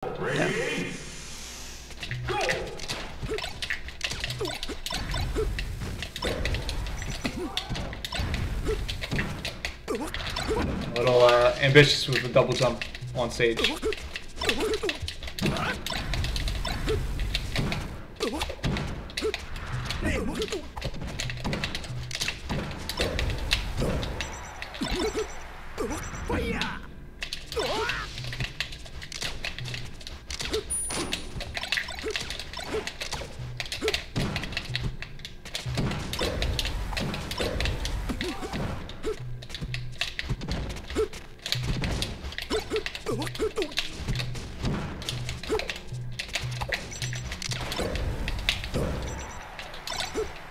Ready? Go! A little ambitious with the double jump on stage.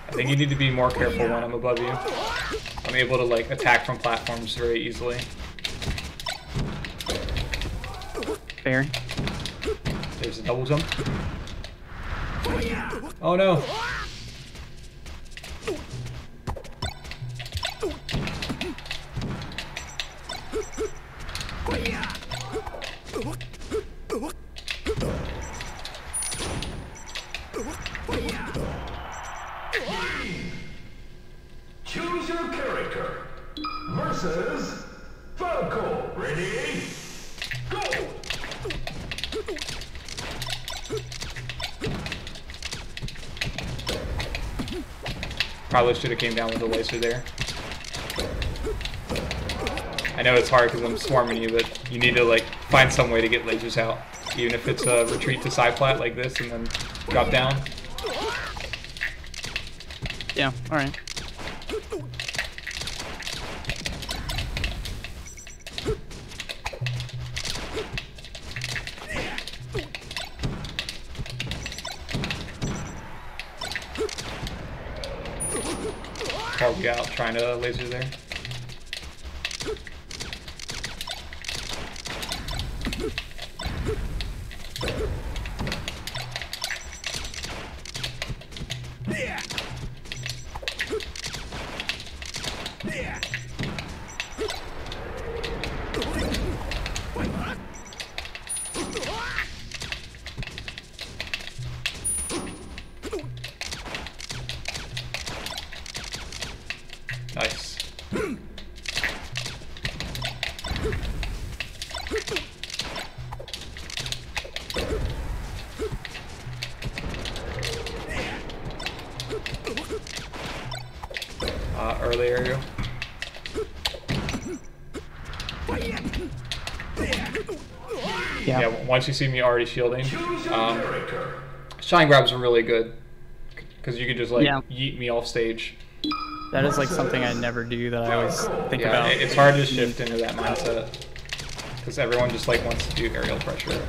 I think you need to be more careful when I'm above you. I'm able to like attack from platforms very easily. Fair. There's a double jump. Oh no! Choose your character versus Falco. Ready? Go! Probably should have came down with a laser there. I know it's hard because I'm swarming you, but you need to like find some way to get lasers out. Even if it's a retreat to side plat like this and then drop down. Yeah, alright. Called you out trying to laser there. Nice. Early area. Yeah, once you see me already shielding, shine grabs are really good because you can just like yeet me off stage. That is like something I never do that I always think about. It's hard to shift into that mindset because everyone just like wants to do aerial pressure.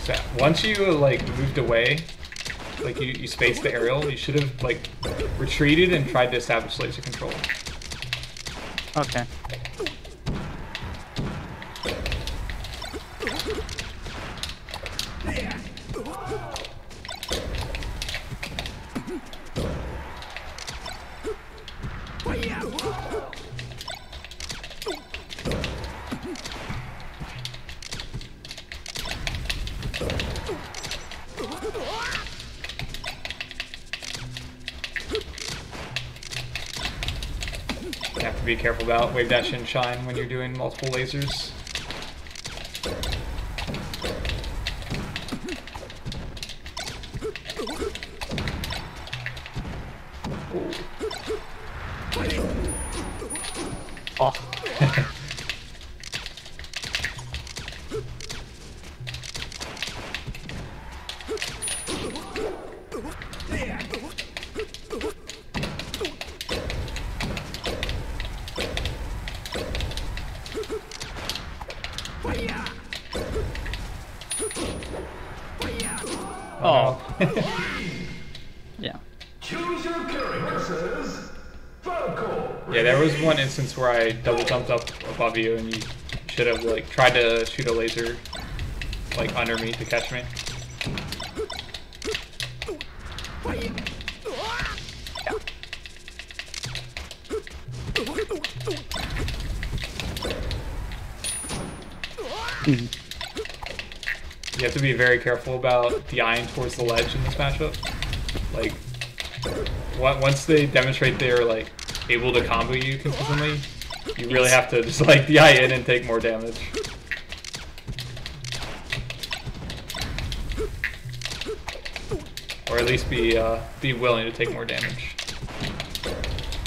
So once you like moved away, like you spaced the aerial, you should have like retreated and tried to establish laser control. Okay. You have to be careful about wave dash and shine when you're doing multiple lasers. Oh. Oh. Yeah. Choose your character versus Falco. Yeah, there was one instance where I double jumped up above you and you should have like tried to shoot a laser like under me to catch me. You have to be very careful about DIing towards the ledge in this matchup. Like, once they demonstrate they're like able to combo you consistently, you really have to just like DI in and take more damage. Or at least be willing to take more damage.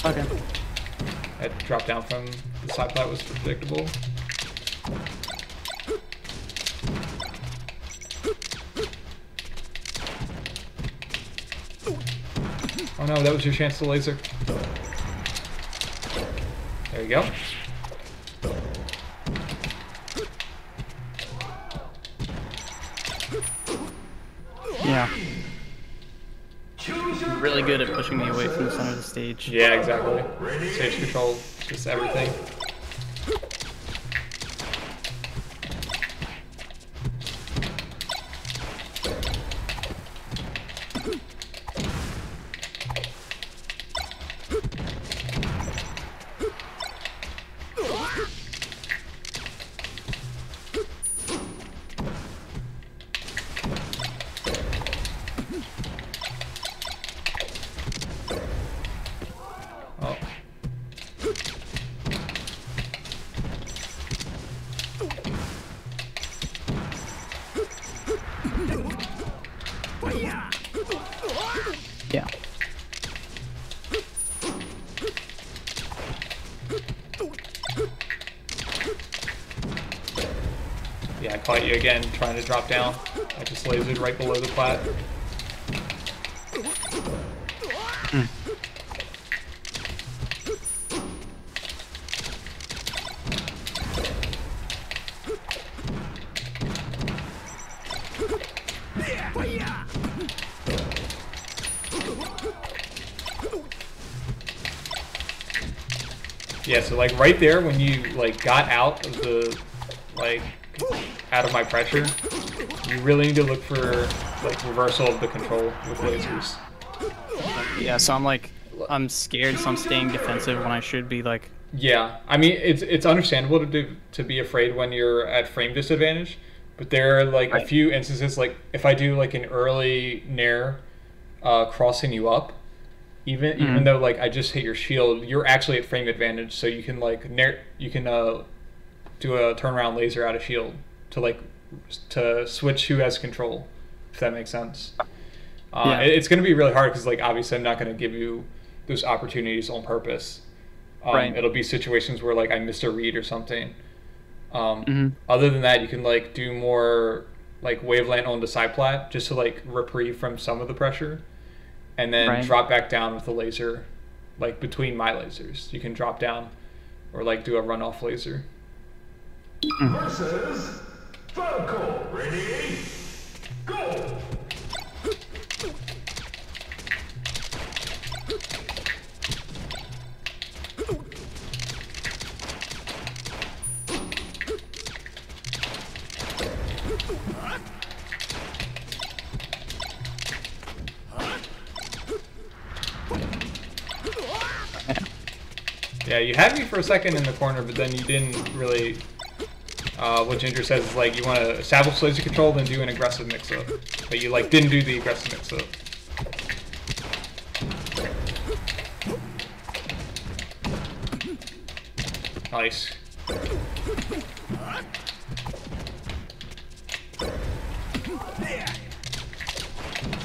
Okay. That drop down from the side plat was predictable. Oh no, that was your chance to laser. There you go. Yeah. Really good at pushing me away from the center of the stage. Yeah, exactly. Stage control, just everything. Oh. Yeah. Yeah, I caught you again trying to drop down. I just lasered right below the plat. Yeah, so like right there when you like got out of the out of my pressure, you really need to look for like reversal of the control with lasers. Yeah, so I'm scared, so I'm staying defensive when I should be like. Yeah, I mean it's understandable to be afraid when you're at frame disadvantage, but there are like a few instances like if I do like an early nair crossing you up, even though like I just hit your shield, you're actually at frame advantage, so you can like do a turnaround laser out of shield to switch who has control, if that makes sense. Yeah. It's going to be really hard because like obviously I'm not going to give you those opportunities on purpose. Right. It'll be situations where like I missed a read or something. Other than that, you can like do more like waveland on the side plat just to like reprieve from some of the pressure, and then drop back down with a laser, like between my lasers. You can drop down, or like do a runoff laser. Versus Falco. Ready? Go! Yeah, you had me for a second in the corner, but then you didn't really. What Ginger says is like you want to establish laser control, then do an aggressive mix-up, but you like didn't do the aggressive mix-up. Nice.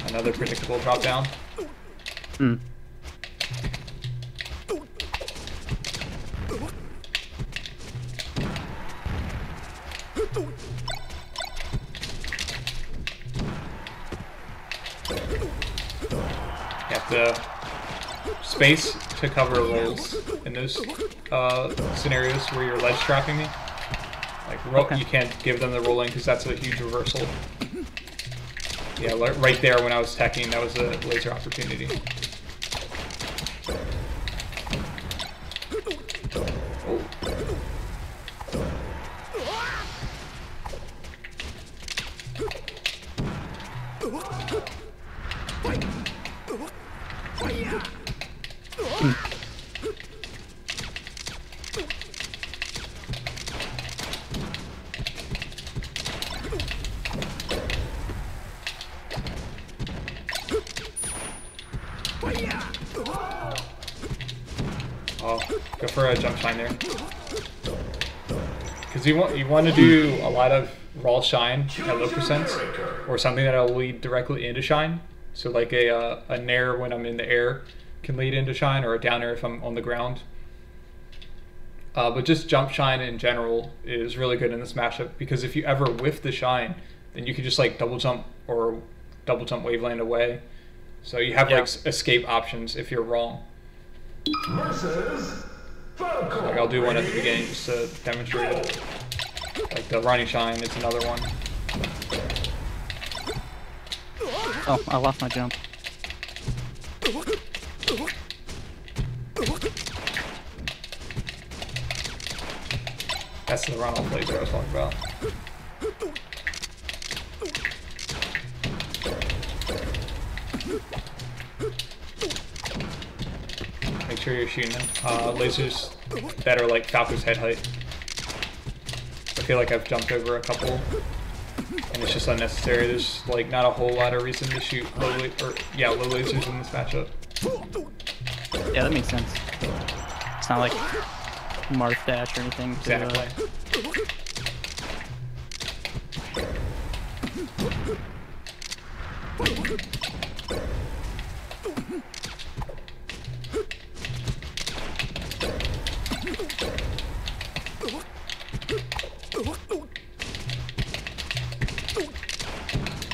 Another predictable drop down. You have to space to cover rolls in those scenarios where you're ledge trapping me. Like you can't give them the rolling because that's a huge reversal. Yeah, right there when I was teching, that was a laser opportunity. Oh, go for a jump shine there. Because you want to do a lot of raw shine at low percents, or something that'll lead directly into shine. So like a nair when I'm in the air can lead into shine, or a down air if I'm on the ground. But just jump shine in general is really good in this matchup, because if you ever whiff the shine, then you can just like double jump or double jump waveland away. So you have like escape options if you're wrong. Versus Falco. Like I'll do one at the beginning just to demonstrate it. Like the running shine is another one. Oh, I lost my jump. That's the runoff laser I was talking about. Make sure you're shooting lasers that are like Falco's head height. I feel like I've jumped over a couple, and it's just unnecessary. There's like not a whole lot of reason to shoot low lasers in this matchup. Yeah, that makes sense. It's not like Marth Dash or anything. Exactly.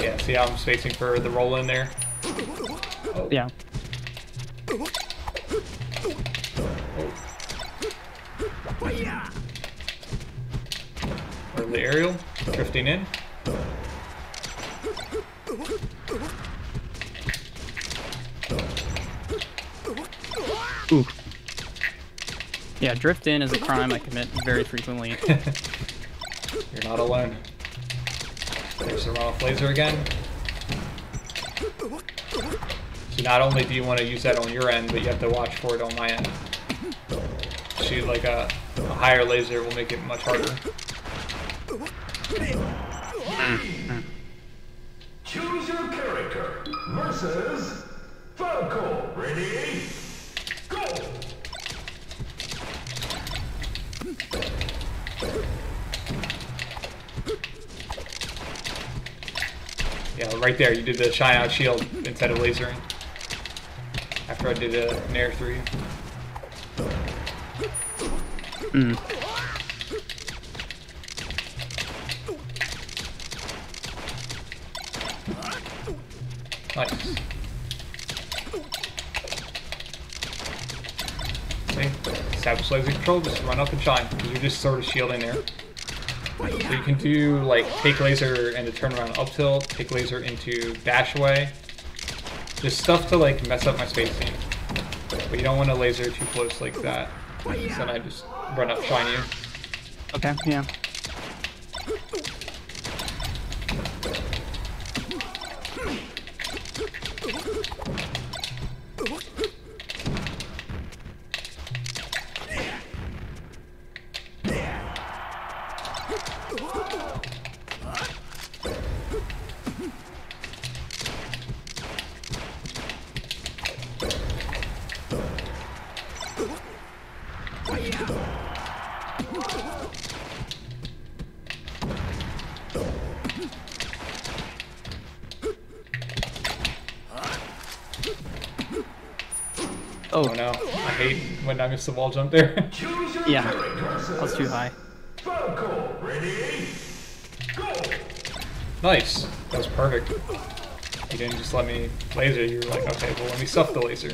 Yeah, see how I'm spacing for the roll in there? Oh. Yeah. Oh. Or the aerial, drifting in. Ooh. Yeah, drift in is a crime I commit very frequently. You're not alone. There's the runoff laser again. So not only do you want to use that on your end, but you have to watch for it on my end. Shoot like a higher laser will make it much harder. Choose your character versus Falco. Ready? Go! Yeah, right there, you did the shine out shield instead of lasering. After I did a Nair 3. Nice. See? Establish laser control, just run up and shine, because you're just sort of shielding there. So you can do like take laser into turn around up tilt, take laser into dash away. There's stuff to like mess up my spacing, but you don't want to laser too close like that. So then I just run up, shine you. Okay, yeah. Oh no, I hate when I miss the wall jump there. Yeah, that was too high. Falco. Ready? Go! Nice, that was perfect. You didn't just let me laser, you were like, okay, well let me stuff the laser.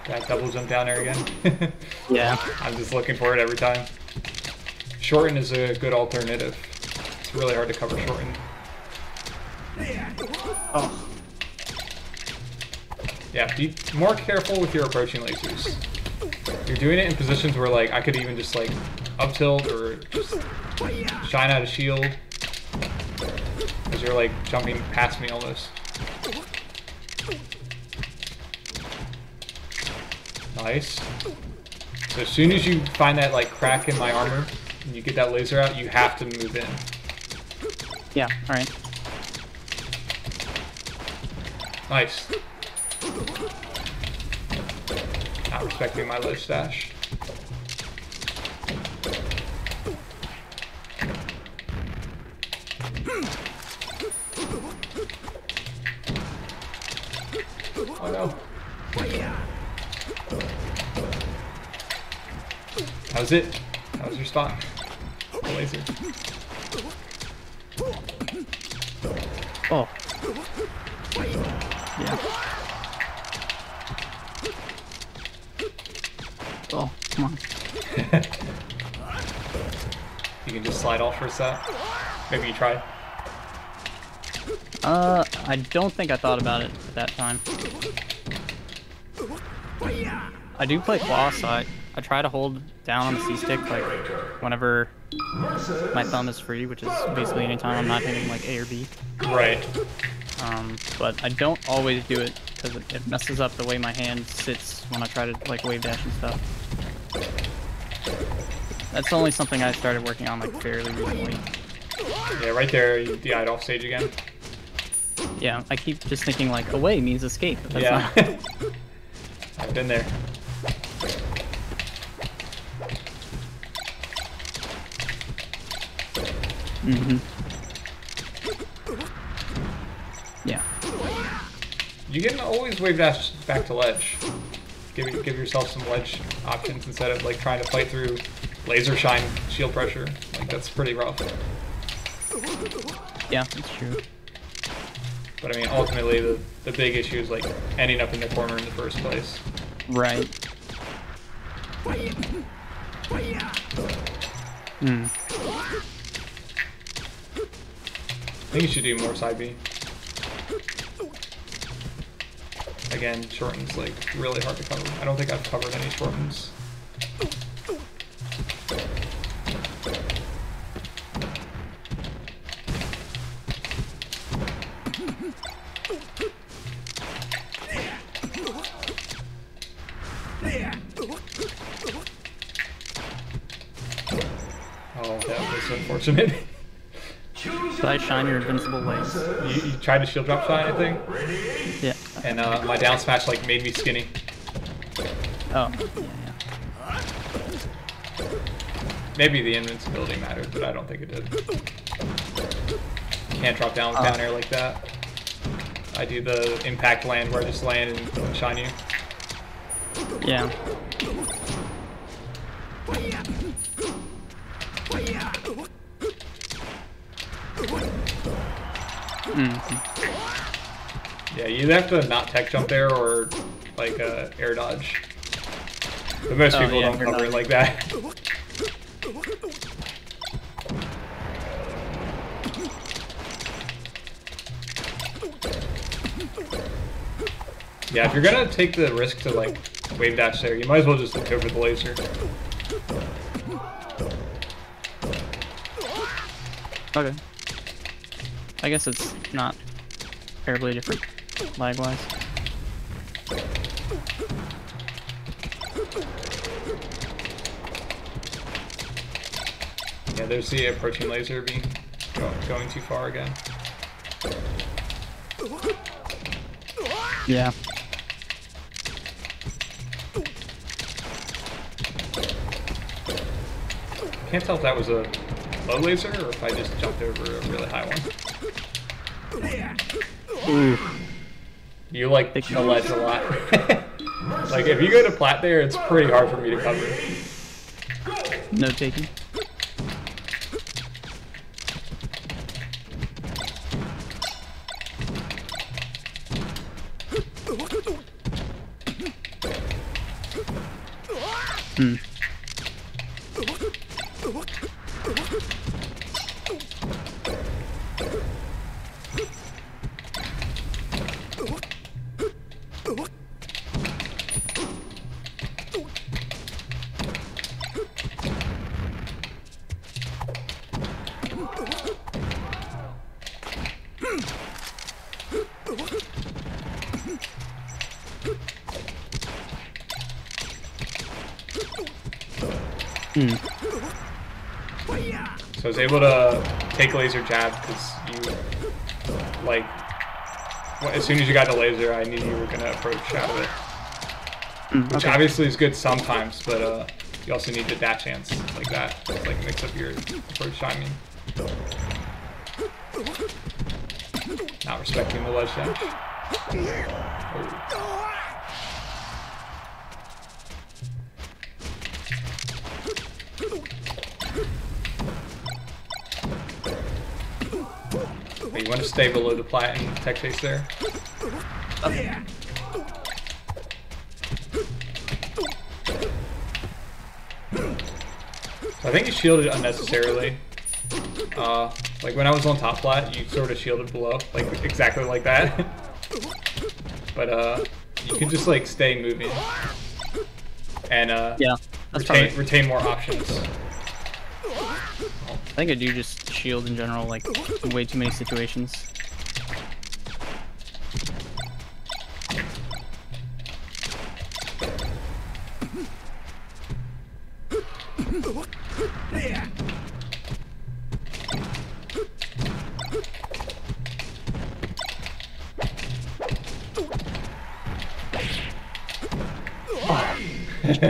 That's double jump down there again. Yeah. I'm just looking for it every time. Shorten is a good alternative. It's really hard to cover shorten. Oh. Yeah, be more careful with your approaching lasers. You're doing it in positions where like I could even just like up tilt or just shine out a shield. Because you're like jumping past me almost. Nice. So as soon as you find that like crack in my armor and you get that laser out, you have to move in. Yeah, alright. Nice. Not respecting my life stash. Oh no. That was it. That was your spot. The laser. Oh. Yeah. Oh, come on. You can just slide off for a sec. Maybe you tried. I don't think I thought about it at that time. I do play claw, so I try to hold down on the C-stick like whenever my thumb is free, which is basically anytime I'm not hitting like A or B. Right. But I don't always do it because it messes up the way my hand sits when I try to like wave dash and stuff. That's only something I started working on like fairly recently. Yeah, right there you DI'd off stage again. Yeah, I keep just thinking like away means escape, but that's Yeah. not. I've been there. Mm-hmm. Yeah. You can always wave dash back to ledge. Give yourself some ledge options instead of like trying to fight through laser shine shield pressure. Like that's pretty rough. Yeah, that's true. But I mean, ultimately the big issue is like ending up in the corner in the first place. Right. Hmm. I think you should do more side B. Again, shorten's like really hard to cover. I don't think I've covered any shortens. Oh, that was unfortunate. Did I shine your invincible legs? You tried to shield drop shine, I think, Yeah. and my down smash like made me skinny. Oh, yeah. Maybe the invincibility mattered, but I don't think it did. Can't drop down with down air like that. I do the impact land where I just land and shine you. Yeah. Yeah, you have to not tech jump there or like air dodge. But most people yeah, don't air cover it dodge. like that. Yeah, if you're gonna take the risk to like wave dash there, you might as well just look over the laser. Okay. I guess it's not terribly different, lag-wise. Yeah, there's the approaching laser being going too far again. Yeah. Can't tell if that was a low laser or if I just jumped over a really high one. Ooh. You like the ledge a lot. Like if you go to plat there, it's pretty hard for me to cover. No taking. Hmm. So I was able to take laser jab because you, like, as soon as you got the laser, I knew you were going to approach out of it. Which obviously is good sometimes, but you also need the dash chance like that to like mix up your approach timing. Not respecting the ledge dash. Oh. But you want to stay below the plat and tech chase there. So I think you shielded unnecessarily. Like when I was on top plat, you sort of shielded below, like exactly like that. But you can just like stay moving and yeah, retain more options. I think I do just shield in general, like in way too many situations.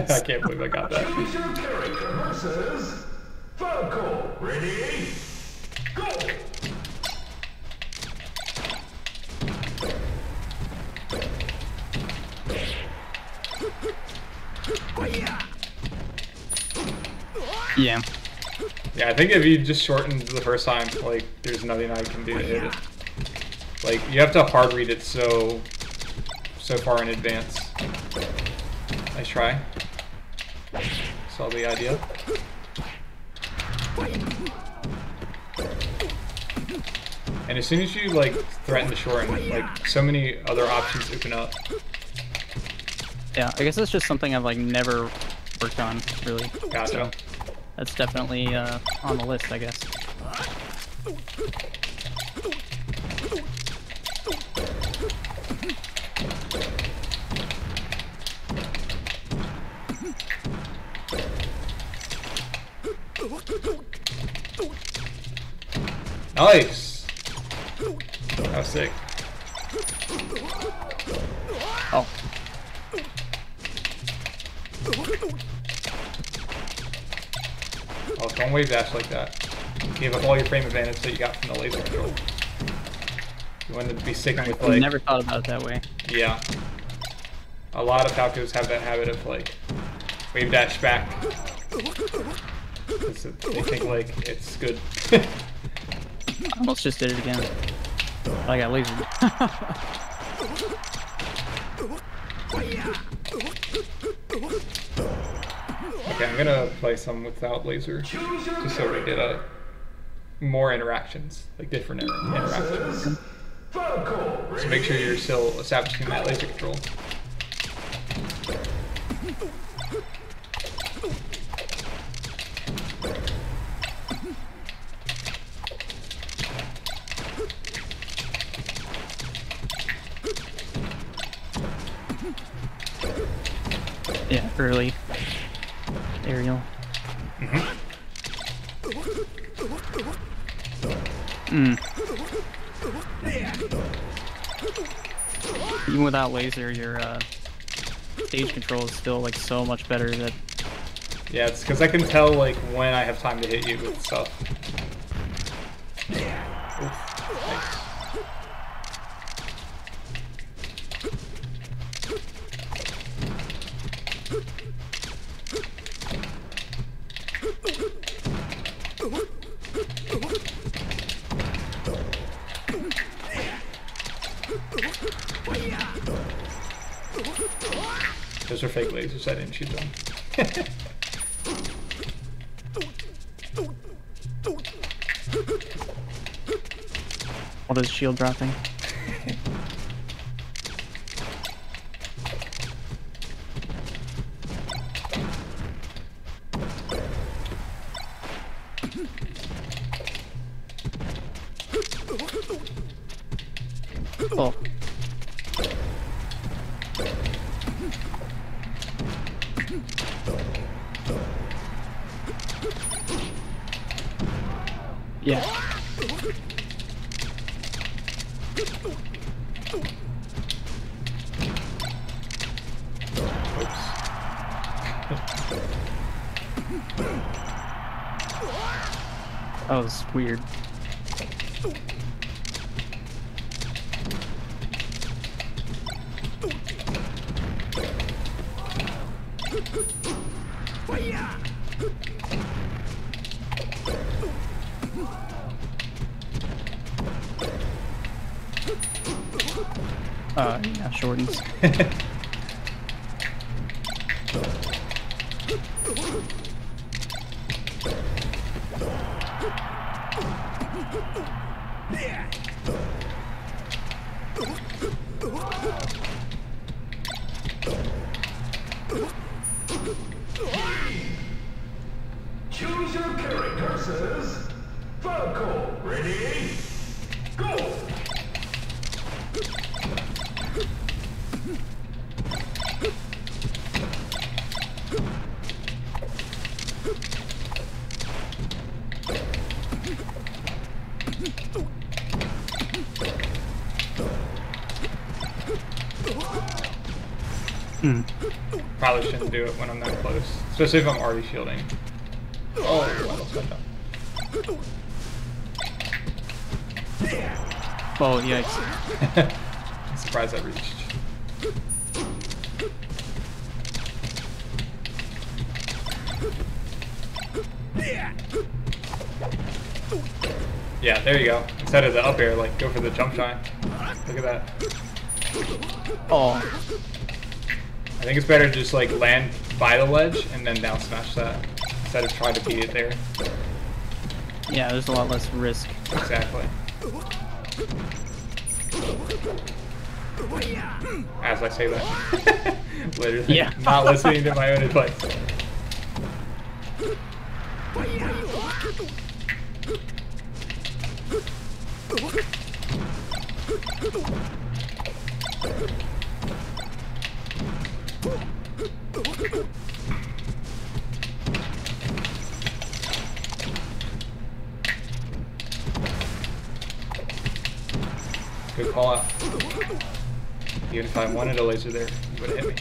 I can't believe I got that. Choose your character versus Falco. Ready? Go! Yeah. Yeah, I think if you just shortened the first time, like, there's nothing I can do to hit it. Like, you have to hard read it so far in advance. Nice try. Saw the idea. And as soon as you, like, threaten to shorten, like, so many other options open up. Yeah, I guess that's just something I've, like, never worked on, really. Gotcha. So that's definitely on the list, I guess. Nice! That was sick. Oh. Oh, don't wave dash like that. Give up all your frame advantage that you got from the laser control. You want to be sticking with, like... I never thought about it that way. Yeah. A lot of Falcos have that habit of, like, wave dash back. They think, like, it's good. I almost just did it again. But I got lasered. Okay, I'm gonna play some without laser, just so we get more interactions, like different interactions. So make sure you're still establishing that laser control. Yeah, early aerial. Even without laser, your stage control is still like so much better. That yeah, it's because I can tell like when I have time to hit you with stuff. Oof, nice. Those are fake lasers, I didn't shoot them. What is shield dropping? Oh. Yeah. That was weird. Yeah, shortens. Choose your characters. Falco, ready? Go! Probably shouldn't do it when I'm that close, especially if I'm already shielding. Oh, I almost got done. Oh, yikes. I'm surprised I reached. Yeah, there you go. Instead of the up air, like, go for the jump shine. Look at that. Oh. I think it's better to just, like, land by the ledge and then down smash that instead of trying to beat it there. Yeah, there's a lot less risk. Exactly. As I say that. Literally. Yeah. Not listening to my own advice. Good call out. Even if I wanted a laser there, you would have hit me.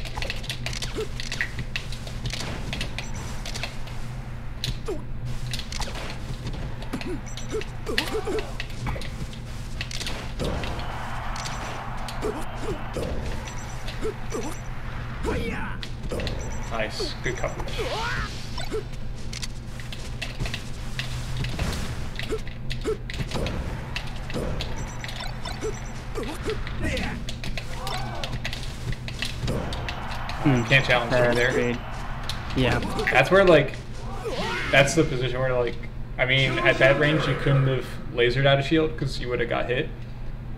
Nice, good coverage. Can't challenge him there. Great. Yeah. That's where, like, that's the position where, like, I mean, at that range you couldn't have lasered out a shield because you would have got hit,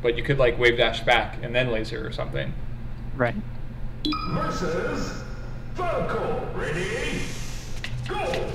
but you could, like, wave dash back and then laser or something. Right. Versus Falco, ready? Go!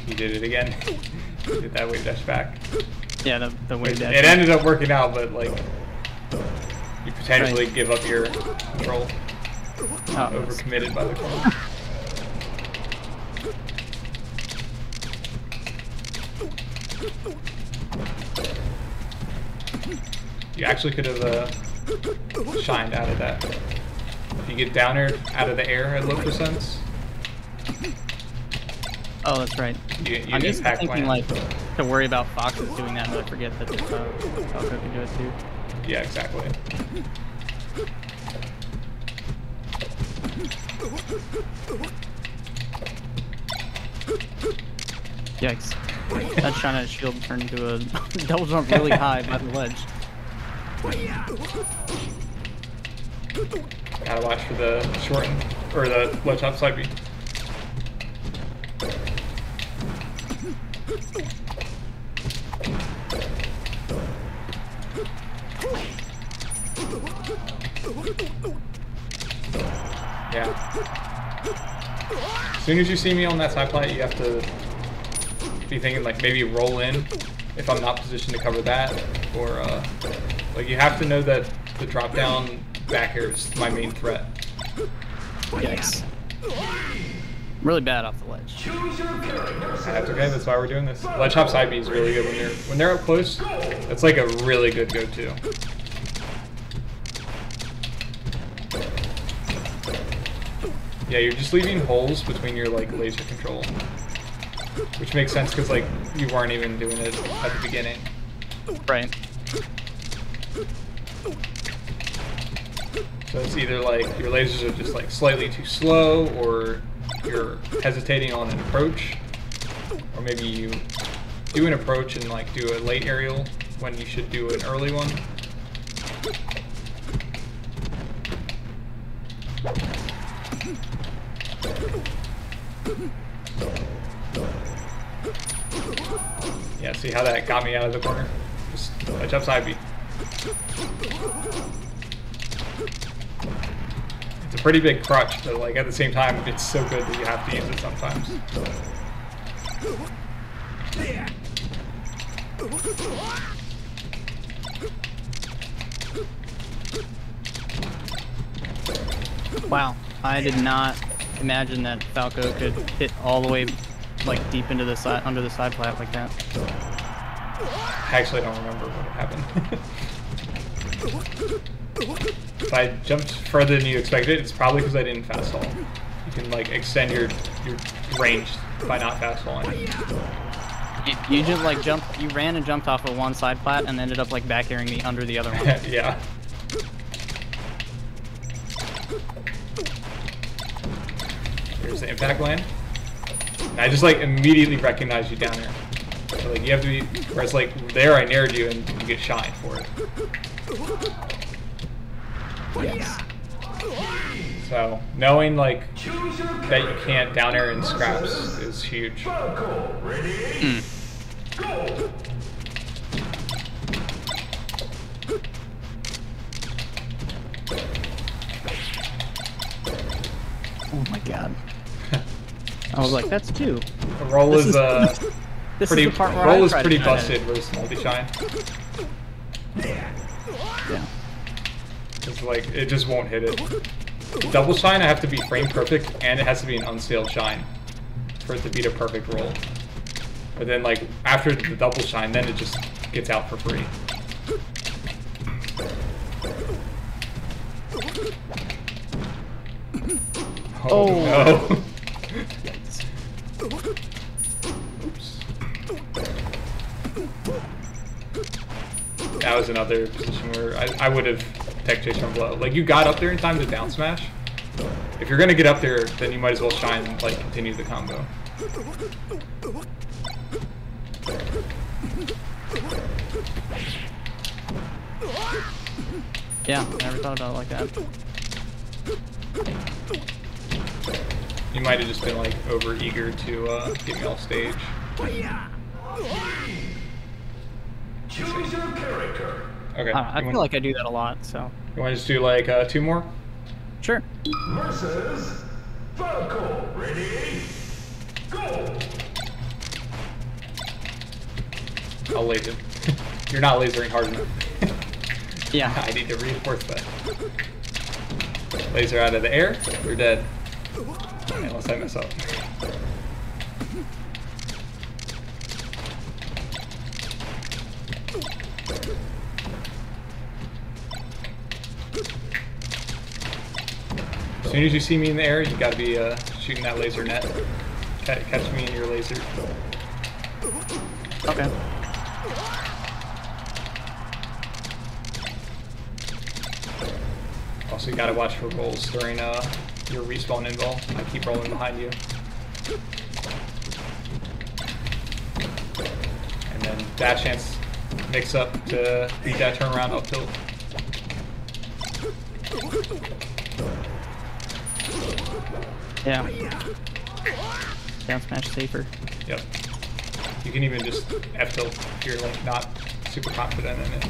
He did it again. He did that wave dash back. Yeah, the wave dash. It ended up working out, but, like, you potentially give up your control. Overcommitted by the corner. You actually could have shined out of that. If you get down air out of the air at low percents, Oh, that's right. You I'm used to impact thinking land. like to worry about foxes doing that, but I forget that Falco can do it too. Yeah, exactly. Yikes. That China shield turned into a double jump really high by the ledge. Gotta watch for the shorten or the ledge hop side B. Yeah. As soon as you see me on that side plat, you have to be thinking like maybe roll in if I'm not positioned to cover that, or like you have to know that the drop down back air is my main threat. Yikes. Really bad off the ledge. That's okay. That's why we're doing this. Ledge hop side B is really good when they're up close. That's like a really good go-to. Yeah, you're just leaving holes between your like laser control, which makes sense because like you weren't even doing it at the beginning. Right. So it's either like your lasers are just like slightly too slow, or you're hesitating on an approach, or maybe you do an approach and like do a late aerial when you should do an early one. Yeah, see how that got me out of the corner? Just ledge up side B. It's a pretty big crutch, but like at the same time, it's so good that you have to use it sometimes. Wow, I did not imagine that Falco could hit all the way like deep into the side, under the side plat like that. I actually don't remember what happened. If I jumped further than you expected, it's probably because I didn't fast fall. You can like extend your range by not fast falling. You just like jumped, you ran and jumped off of one side plat and ended up like back airing me under the other one. Yeah. Here's the impact land. And I just like immediately recognize you down there. So like you have to be, whereas like there I nared you and you get shine for it. Yes. So knowing like that you can't down air in scraps is huge. Ready? Go! Oh my god. I was like, that's two. The roll is pretty is the part where roll I is try to pretty shine busted it. versus multi-shine. Yeah. It's like it just won't hit it. Double shine I have to be frame perfect and it has to be an unsealed shine for it to beat a perfect roll. But then like after the double shine, then it just gets out for free. Oh, no. Oops. That was another position where I would have tech chased from below. Like you got up there in time to down smash. If you're gonna get up there, then you might as well shine and like continue the combo. Yeah, never thought about it like that. You might have just been like over eager to get me off stage. Choose your character. Okay. I feel like I do that a lot, so. You want to just do like two more? Sure. Versus Falco. Ready? Go! I'll laser. You're not lasering hard enough. Yeah. I need to reinforce that. Laser out of the air, you're dead. Unless I mess up. As soon as you see me in the air, you gotta be shooting that laser net. Catch me in your laser. Okay. Also, you gotta watch for rolls during your respawn invul. I keep rolling behind you. And then dash chance mix up to beat that turnaround up tilt. Yeah. Down smash safer. Yep. You can even just F tilt if you're like not super confident in it.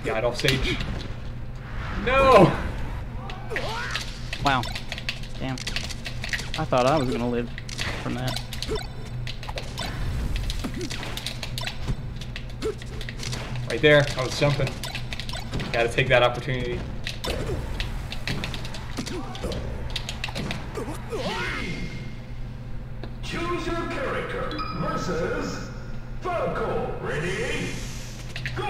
Guide off stage. No! Wow. Damn. I thought I was gonna live from that. Right there, I was jumping. Gotta take that opportunity. Choose your character versus Falco. Ready? Go!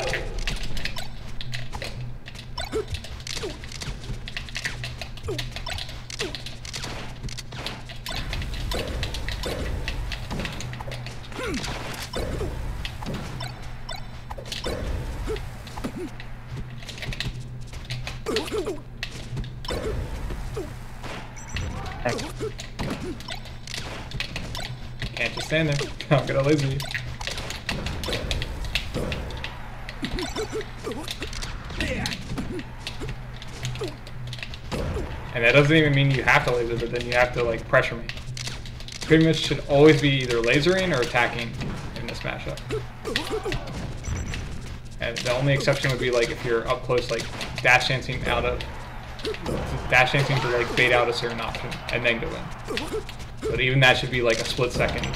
Heck. Can't just stand there. I'm gonna laser you. And that doesn't even mean you have to laser, but then you have to like pressure me. Pretty much should always be either lasering or attacking in this matchup. And the only exception would be like if you're up close, like dash chancing out of, dash chancing to like bait out a certain option and then go in. But even that should be like a split second.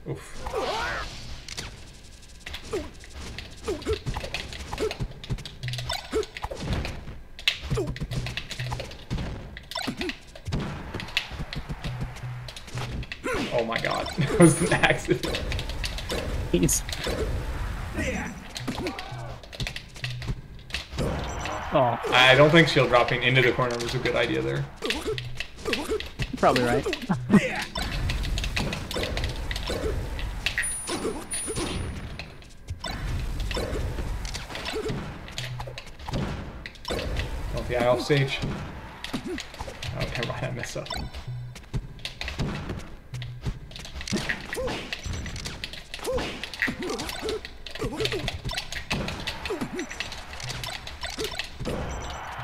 Oof. Oh my god, that was an accident. Jeez. Oh, I don't think shield dropping into the corner was a good idea there. probably right. Oh, the eye off stage. Oh, never mind, I messed up.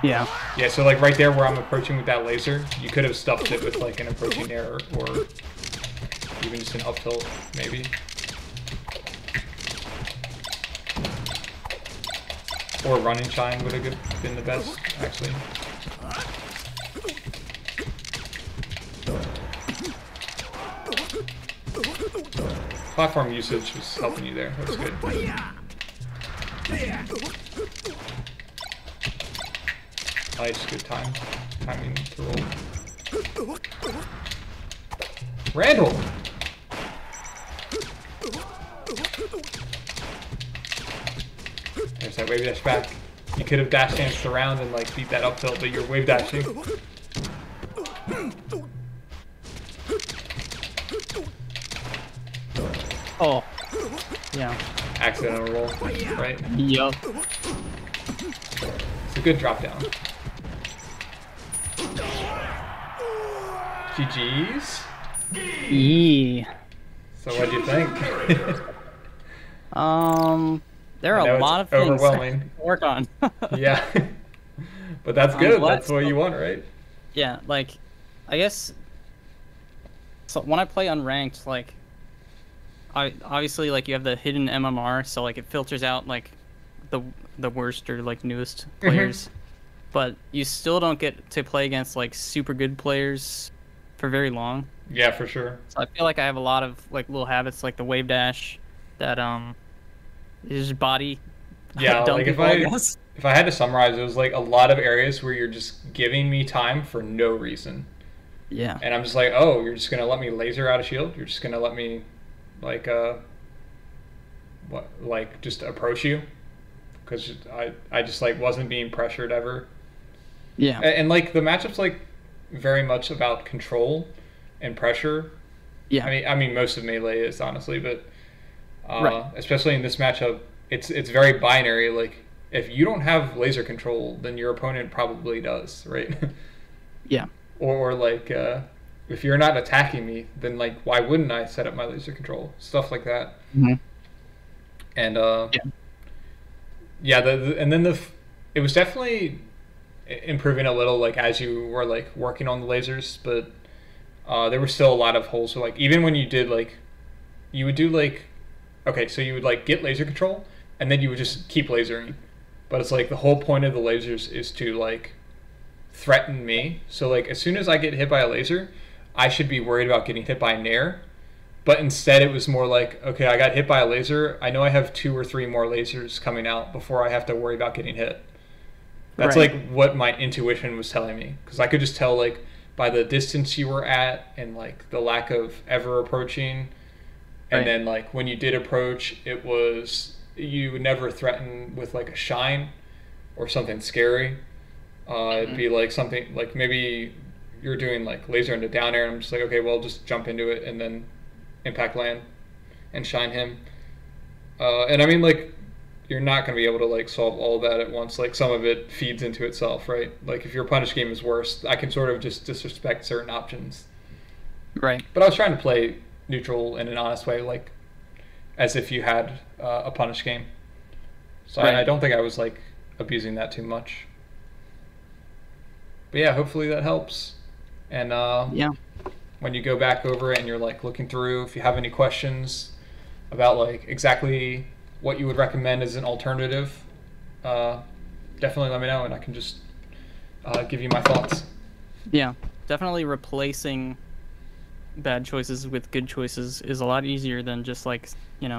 Yeah. Yeah, so like right there where I'm approaching with that laser, you could have stuffed it with like an approaching air or even just an up tilt, maybe. Or running shine would have been the best, actually. Platform usage was helping you there. That was good. Nice, good timing to roll. Randall! There's that wave dash back. You could have dash danced around and like beat that up tilt, but you're wave dashing. Oh. Yeah. Accidental roll, right? Yup. It's a good drop down. GG's. Yeah. So what'd you think? There are I know a lot of it's things overwhelming. to work on. Yeah. But that's I'm good. glad- That's what you want, right? Yeah, like, I guess, so when I play unranked, like, obviously, like, you have the hidden MMR, so, like, it filters out, like, the worst or, like, newest players, but you still don't get to play against, like, super good players for very long. Yeah, for sure. So I feel like I have a lot of, like, little habits, like the wave dash, that his body Yeah, dumb like people, I guess. if I had to summarize, it was like a lot of areas where you're just giving me time for no reason. Yeah. And I'm just like, oh, you're just gonna let me laser out a shield? You're just gonna let me, like, what, like, just approach you? Because I just like wasn't being pressured ever. Yeah. And like the matchup's like very much about control and pressure. Yeah. I mean most of Melee is honestly, but Right. especially in this matchup, it's very binary. Like if you don't have laser control, then your opponent probably does, right? Yeah. Or like if you're not attacking me, then like why wouldn't I set up my laser control? Stuff like that. Hmm. And Yeah. yeah, and then it was definitely improving a little like as you were like working on the lasers, but there were still a lot of holes. So like even when you did like you would do like okay, so you would like get laser control and then you would just keep lasering. But it's like the whole point of the lasers is to like threaten me. So like as soon as I get hit by a laser, I should be worried about getting hit by a nair. But instead it was more like, okay, I got hit by a laser. I know I have 2 or 3 more lasers coming out before I have to worry about getting hit. That's Right. like what my intuition was telling me. Because I could just tell like by the distance you were at and like the lack of ever approaching. And Right. then like when you did approach, it was you would never threaten with like a shine or something scary. It'd be like something like maybe you're doing like laser into down air and I'm just like, okay, well just jump into it and then impact land and shine him. And I mean like you're not going to be able to like solve all that at once. Like some of it feeds into itself, right? Like if your punish game is worse, I can sort of just disrespect certain options. Right. But I was trying to play neutral in an honest way, like as if you had a punish game. So Right. I don't think I was like abusing that too much. But yeah, hopefully that helps. And Yeah. when you go back over it and you're like looking through, if you have any questions about like exactly what you would recommend as an alternative, definitely let me know and I can just give you my thoughts. Yeah. Definitely replacing bad choices with good choices is a lot easier than just like,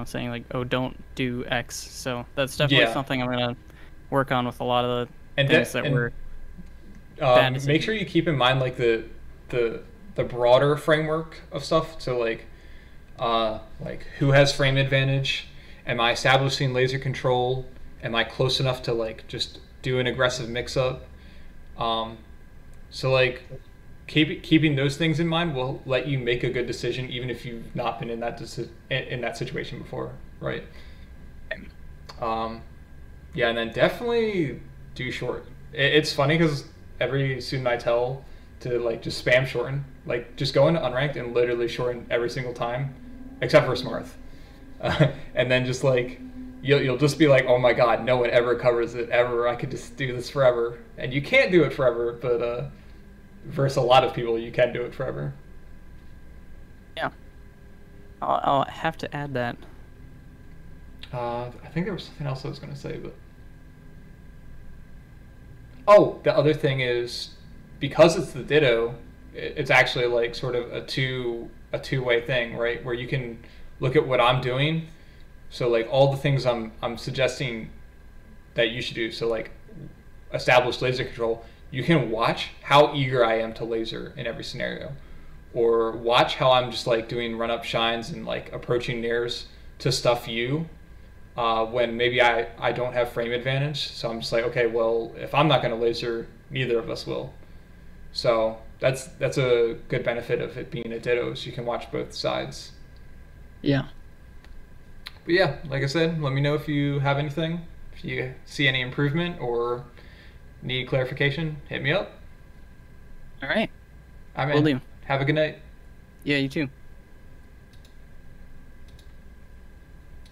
saying like, oh, don't do X. So that's definitely Yeah. something I'm gonna work on with a lot of the And things that were make bad decisions. sure you keep in mind like the broader framework of stuff. So like who has frame advantage? Am I establishing laser control? Am I close enough to like just do an aggressive mix up? So like keeping those things in mind will let you make a good decision even if you've not been in that in that situation before, right? Yeah, and then definitely do short. It's funny because every student I tell to like just spam shorten, like just go into unranked and literally shorten every single time, except for Smarth, and then just like you'll just be like, oh my god, no one ever covers it ever. I could just do this forever, and you can't do it forever, but versus a lot of people, you can do it forever. Yeah. I'll have to add that. I think there was something else I was going to say, but oh, the other thing is because it's the Ditto, it's actually like sort of a two-way thing, right? Where you can look at what I'm doing. So like all the things I'm suggesting that you should do. So like establish laser control. You can watch how eager I am to laser in every scenario, or watch how I'm just like doing run up shines and like approaching nairs to stuff you. When maybe I don't have frame advantage, so I'm just like, okay, well, if I'm not going to laser, neither of us will. So that's a good benefit of it being a Ditto, so you can watch both sides. Yeah. But yeah, like I said, let me know if you have anything, if you see any improvement or need clarification, hit me up. All right. I'm Will in. do. Have a good night. Yeah, you too.